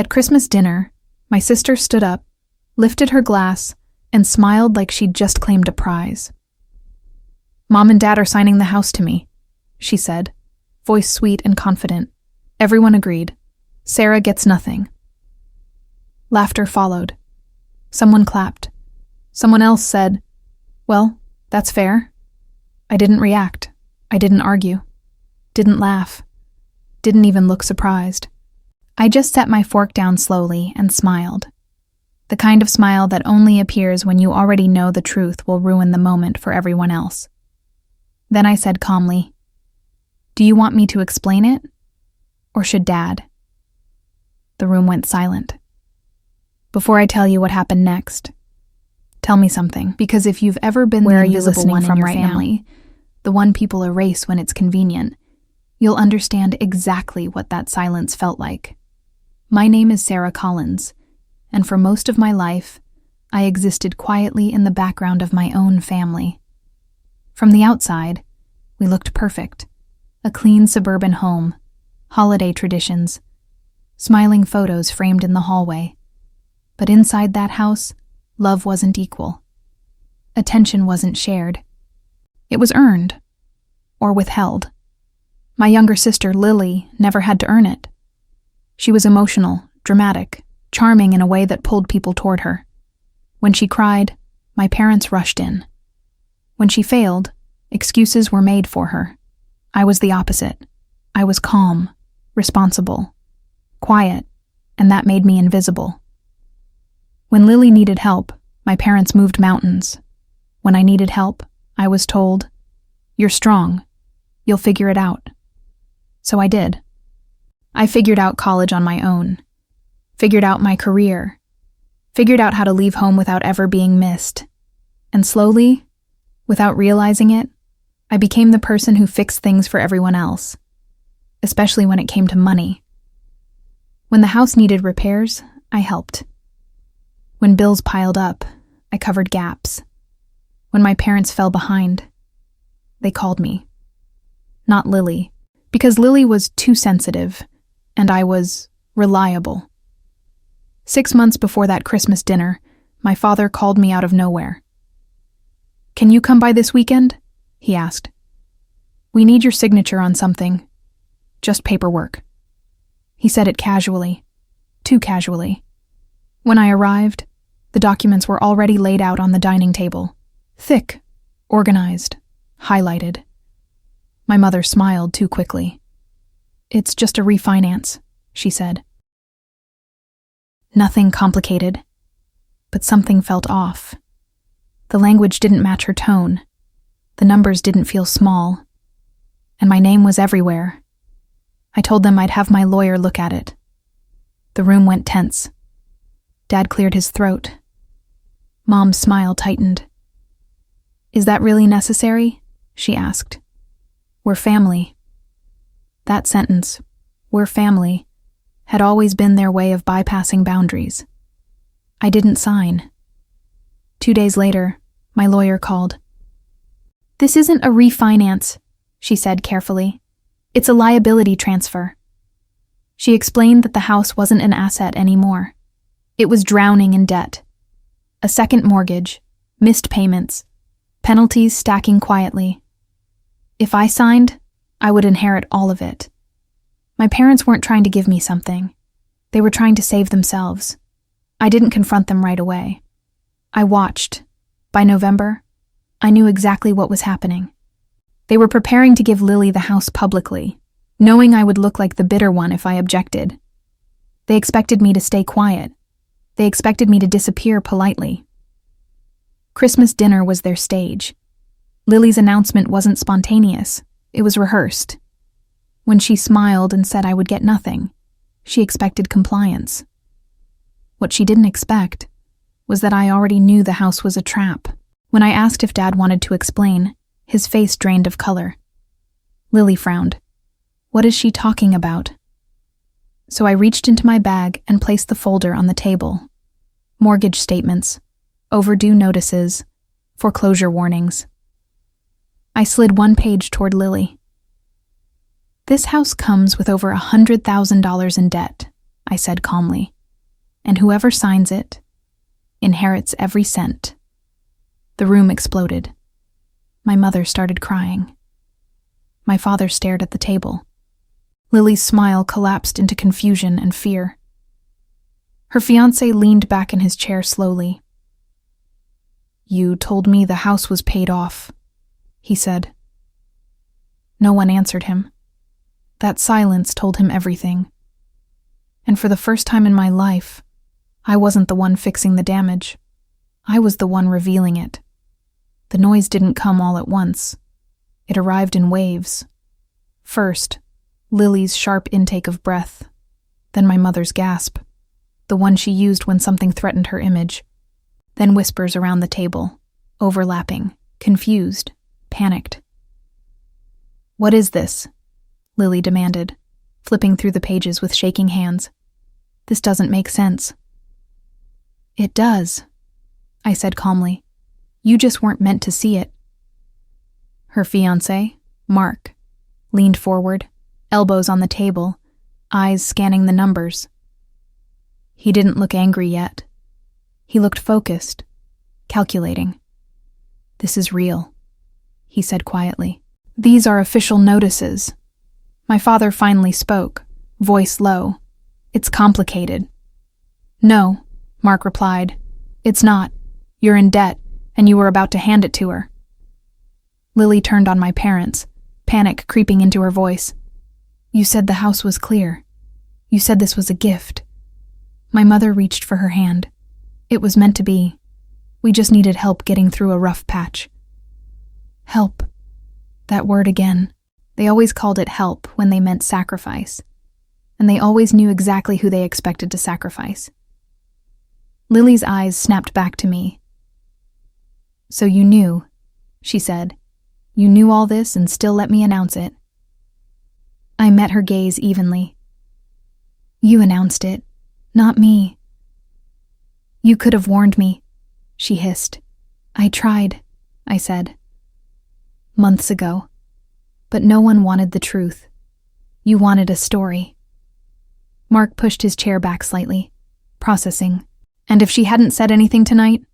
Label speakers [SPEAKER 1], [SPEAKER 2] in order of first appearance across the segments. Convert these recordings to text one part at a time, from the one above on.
[SPEAKER 1] At Christmas dinner, my sister stood up, lifted her glass, and smiled like she'd just claimed a prize. "Mom and Dad are signing the house to me," she said, voice sweet and confident. Everyone agreed. Sarah gets nothing. Laughter followed. Someone clapped. Someone else said, "Well, that's fair." I didn't react. I didn't argue. Didn't laugh. Didn't even look surprised. I just set my fork down slowly and smiled. The kind of smile that only appears when you already know the truth will ruin the moment for everyone else. Then I said calmly, "Do you want me to explain it? Or should Dad?" The room went silent. "Before I tell you what happened next, tell me something, because if you've ever been the invisible one in your family, the one people erase when it's convenient, you'll understand exactly what that silence felt like. My name is Sarah Collins, and for most of my life, I existed quietly in the background of my own family. From the outside, we looked perfect. A clean suburban home, holiday traditions, smiling photos framed in the hallway. But inside that house, love wasn't equal. Attention wasn't shared. It was earned, or withheld. My younger sister, Lily, never had to earn it. She was emotional, dramatic, charming in a way that pulled people toward her. When she cried, my parents rushed in. When she failed, excuses were made for her. I was the opposite. I was calm, responsible, quiet, and that made me invisible. When Lily needed help, my parents moved mountains. When I needed help, I was told, "You're strong. You'll figure it out." So I did. I figured out college on my own, figured out my career, figured out how to leave home without ever being missed. And slowly, without realizing it, I became the person who fixed things for everyone else, especially when it came to money. When the house needed repairs, I helped. When bills piled up, I covered gaps. When my parents fell behind, they called me. Not Lily, because Lily was too sensitive, and I was reliable. 6 months before that Christmas dinner, my father called me out of nowhere. "Can you come by this weekend?" he asked. "We need your signature on something. Just paperwork." He said it casually, too casually. When I arrived, the documents were already laid out on the dining table, thick, organized, highlighted. My mother smiled too quickly. "It's just a refinance," she said. Nothing complicated, but something felt off. The language didn't match her tone. The numbers didn't feel small. And my name was everywhere. I told them I'd have my lawyer look at it. The room went tense. Dad cleared his throat. Mom's smile tightened. "Is that really necessary?" she asked. "We're family." That sentence, "we're family," had always been their way of bypassing boundaries. I didn't sign. 2 days later, my lawyer called. "This isn't a refinance," she said carefully. "It's a liability transfer." She explained that the house wasn't an asset anymore. It was drowning in debt. A second mortgage, missed payments, penalties stacking quietly. If I signed, I would inherit all of it. My parents weren't trying to give me something. They were trying to save themselves. I didn't confront them right away. I watched. By November, I knew exactly what was happening. They were preparing to give Lily the house publicly, knowing I would look like the bitter one if I objected. They expected me to stay quiet. They expected me to disappear politely. Christmas dinner was their stage. Lily's announcement wasn't spontaneous. It was rehearsed. When she smiled and said I would get nothing, she expected compliance. What she didn't expect was that I already knew the house was a trap. When I asked if Dad wanted to explain, his face drained of color. Lily frowned. "What is she talking about?" So I reached into my bag and placed the folder on the table. Mortgage statements, overdue notices, foreclosure warnings. I slid one page toward Lily. "This house comes with over $100,000 in debt," I said calmly. And whoever signs it inherits every cent. The room exploded. My mother started crying. My father stared at the table. Lily's smile collapsed into confusion and fear. Her fiancé leaned back in his chair slowly. "You told me the house was paid off," he said. No one answered him. That silence told him everything. And for the first time in my life, I wasn't the one fixing the damage. I was the one revealing it. The noise didn't come all at once. It arrived in waves. First, Lily's sharp intake of breath, then my mother's gasp, the one she used when something threatened her image, then whispers around the table, overlapping, confused, panicked. "What is this?" Lily demanded, flipping through the pages with shaking hands. "This doesn't make sense." "It does," I said calmly. "You just weren't meant to see it." Her fiancé, Mark, leaned forward, elbows on the table, eyes scanning the numbers. He didn't look angry yet. He looked focused, calculating. "This is real," he said quietly. "These are official notices." My father finally spoke, voice low. "It's complicated." "No," Mark replied. "It's not. You're in debt, and you were about to hand it to her." Lily turned on my parents, panic creeping into her voice. "You said the house was clear. You said this was a gift." My mother reached for her hand. "It was meant to be. We just needed help getting through a rough patch." Help. That word again. They always called it help when they meant sacrifice. And they always knew exactly who they expected to sacrifice. Lily's eyes snapped back to me. "So you knew," she said. "You knew all this and still let me announce it." I met her gaze evenly. "You announced it, not me." "You could have warned me," she hissed. "I tried," I said. "Months ago. But no one wanted the truth. You wanted a story." Mark pushed his chair back slightly, processing. "And if she hadn't said anything tonight?"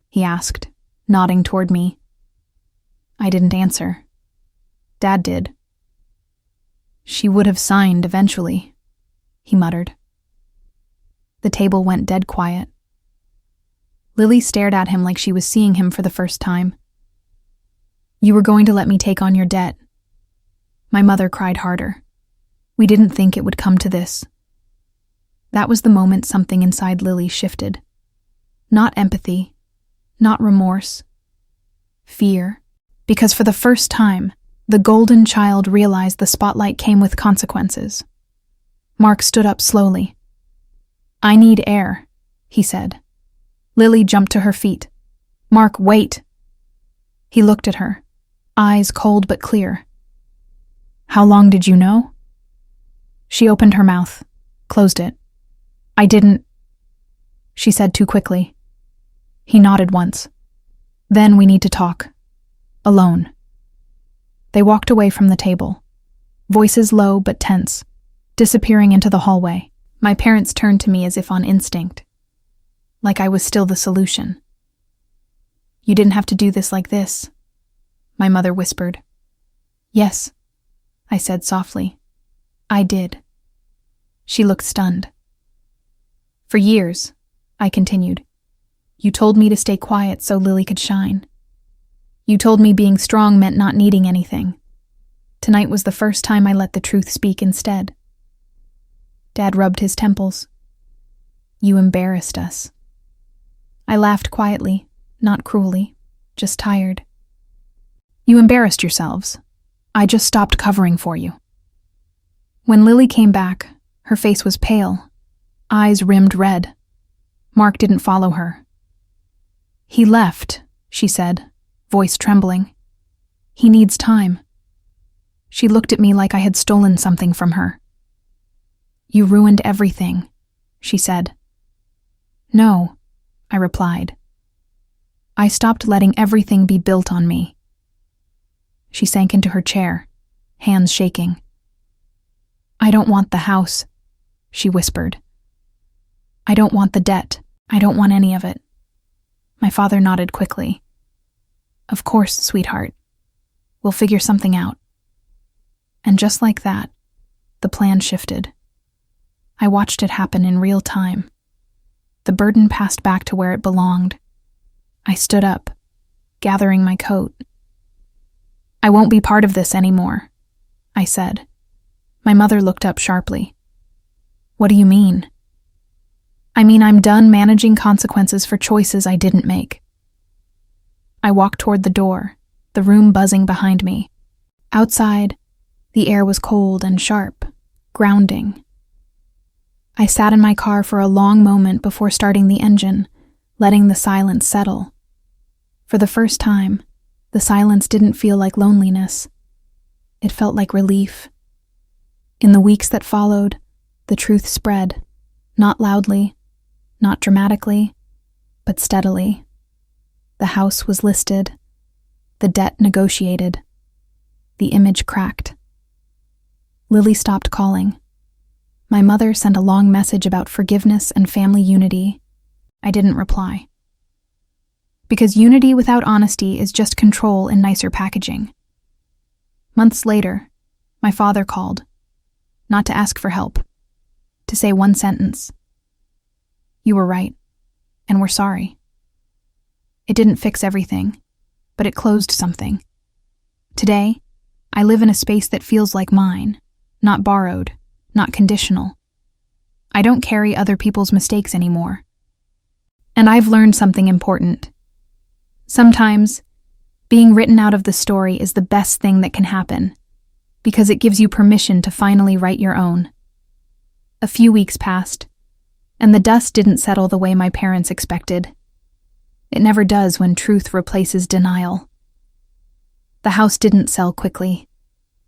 [SPEAKER 1] he asked, nodding toward me. I didn't answer. Dad did. "She would have signed eventually," he muttered. The table went dead quiet. Lily stared at him like she was seeing him for the first time. "You were going to let me take on your debt." My mother cried harder. "We didn't think it would come to this." That was the moment something inside Lily shifted. Not empathy, not remorse. Fear. Because for the first time, the golden child realized the spotlight came with consequences. Mark stood up slowly. "I need air," he said. Lily jumped to her feet. "Mark, wait." He looked at her, eyes cold but clear. "How long did you know?" She opened her mouth, closed it. "I didn't," she said too quickly. He nodded once. "Then we need to talk. Alone." They walked away from the table, voices low but tense, disappearing into the hallway. My parents turned to me as if on instinct, like I was still the solution. "You didn't have to do this like this," my mother whispered. "Yes," I said softly. "I did." She looked stunned. "For years," I continued, "you told me to stay quiet so Lily could shine. You told me being strong meant not needing anything. Tonight was the first time I let the truth speak instead." Dad rubbed his temples. "You embarrassed us." I laughed quietly, not cruelly, just tired. "You embarrassed yourselves. I just stopped covering for you." When Lily came back, her face was pale, eyes rimmed red. Mark didn't follow her. "He left," she said, voice trembling. "He needs time." She looked at me like I had stolen something from her. "You ruined everything," she said. "No," I replied. "I stopped letting everything be built on me." She sank into her chair, hands shaking. "I don't want the house," she whispered, I don't want the debt. I don't want any of it. My father nodded quickly. Of course, sweetheart. We'll figure something out. And just like that, the plan shifted. I watched it happen in real time. The burden passed back to where it belonged. I stood up, gathering my coat. I won't be part of this anymore, I said. My mother looked up sharply. What do you mean? I mean, I'm done managing consequences for choices I didn't make. I walked toward the door, the room buzzing behind me. Outside, the air was cold and sharp, grounding. I sat in my car for a long moment before starting the engine, letting the silence settle. For the first time, the silence didn't feel like loneliness. It felt like relief. In the weeks that followed, the truth spread, not loudly, not dramatically, but steadily. The house was listed, the debt negotiated, the image cracked. Lily stopped calling. My mother sent a long message about forgiveness and family unity. I didn't reply. Because unity without honesty is just control in nicer packaging. Months later, my father called, not to ask for help, to say one sentence. You were right, and we're sorry. It didn't fix everything, but it closed something. Today, I live in a space that feels like mine, not borrowed, not conditional. I don't carry other people's mistakes anymore. And I've learned something important. Sometimes, being written out of the story is the best thing that can happen, because it gives you permission to finally write your own. A few weeks passed, and the dust didn't settle the way my parents expected. It never does when truth replaces denial. The house didn't sell quickly.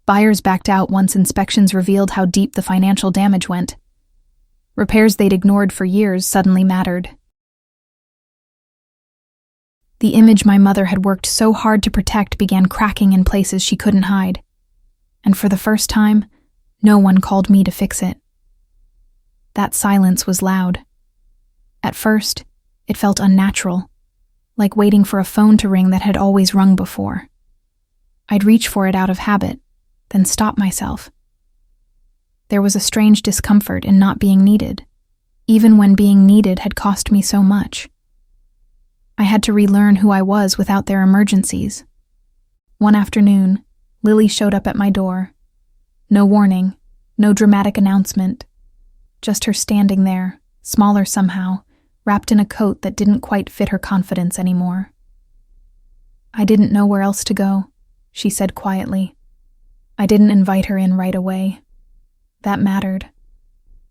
[SPEAKER 1] Buyers backed out once inspections revealed how deep the financial damage went. Repairs they'd ignored for years suddenly mattered. The image my mother had worked so hard to protect began cracking in places she couldn't hide. And for the first time, no one called me to fix it. That silence was loud. At first, it felt unnatural, like waiting for a phone to ring that had always rung before. I'd reach for it out of habit, then stop myself. There was a strange discomfort in not being needed, even when being needed had cost me so much. I had to relearn who I was without their emergencies. One afternoon, Lily showed up at my door. No warning, no dramatic announcement. Just her standing there, smaller somehow, wrapped in a coat that didn't quite fit her confidence anymore. I didn't know where else to go, she said quietly. I didn't invite her in right away. That mattered.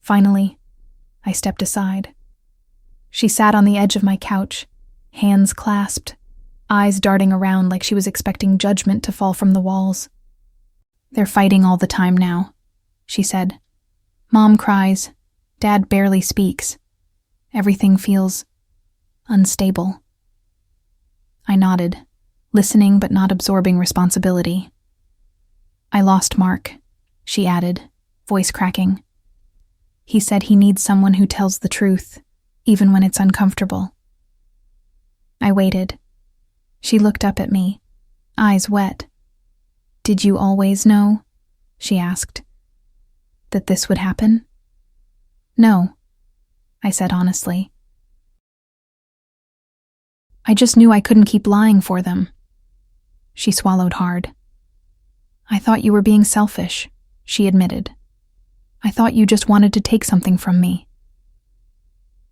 [SPEAKER 1] Finally, I stepped aside. She sat on the edge of my couch, hands clasped, eyes darting around like she was expecting judgment to fall from the walls. They're fighting all the time now, she said. Mom cries. Dad barely speaks. Everything feels unstable. I nodded, listening but not absorbing responsibility. I lost Mark, she added, voice cracking. He said he needs someone who tells the truth, even when it's uncomfortable. I waited. She looked up at me, eyes wet. Did you always know, she asked, that this would happen? No, I said honestly. I just knew I couldn't keep lying for them. She swallowed hard. I thought you were being selfish, she admitted. I thought you just wanted to take something from me.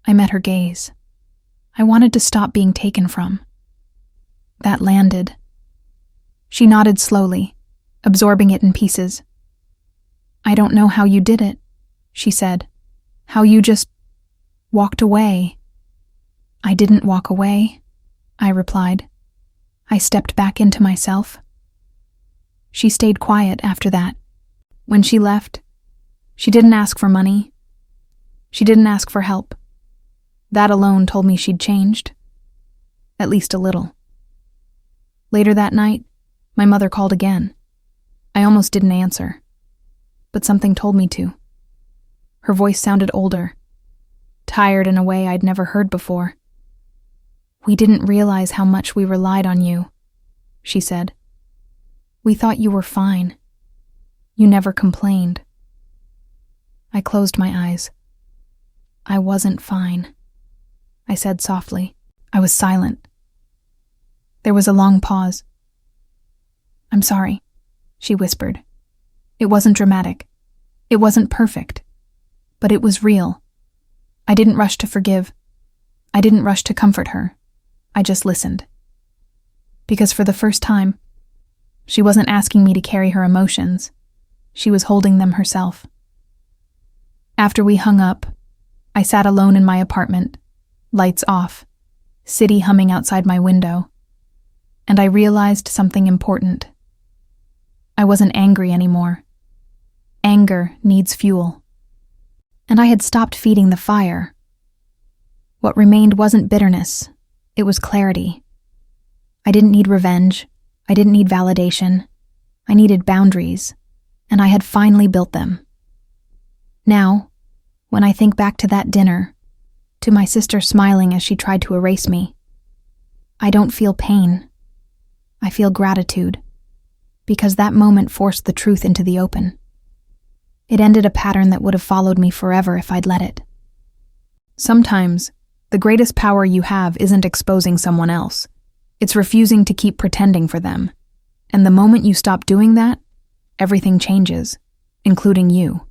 [SPEAKER 1] I met her gaze. I wanted to stop being taken from. That landed. She nodded slowly, absorbing it in pieces. I don't know how you did it, she said. How you just walked away. I didn't walk away, I replied. I stepped back into myself. She stayed quiet after that. When she left, she didn't ask for money. She didn't ask for help. That alone told me she'd changed. At least a little. Later that night, my mother called again. I almost didn't answer, but something told me to. Her voice sounded older. tired in a way I'd never heard before. "We didn't realize how much we relied on you," she said. "We thought you were fine. You never complained." I closed my eyes. "I wasn't fine," I said softly. I was silent. There was a long pause. "I'm sorry," she whispered. It wasn't dramatic. It wasn't perfect. But it was real. I didn't rush to forgive. I didn't rush to comfort her. I just listened. Because for the first time, she wasn't asking me to carry her emotions. She was holding them herself. After we hung up, I sat alone in my apartment, lights off, city humming outside my window, and I realized something important. I wasn't angry anymore. Anger needs fuel. And I had stopped feeding the fire. What remained wasn't bitterness, it was clarity. I didn't need revenge, I didn't need validation, I needed boundaries, and I had finally built them. Now, when I think back to that dinner, to my sister smiling as she tried to erase me, I don't feel pain. I feel gratitude, because that moment forced the truth into the open. It ended a pattern that would have followed me forever if I'd let it. Sometimes, the greatest power you have isn't exposing someone else. It's refusing to keep pretending for them. And the moment you stop doing that, everything changes, including you.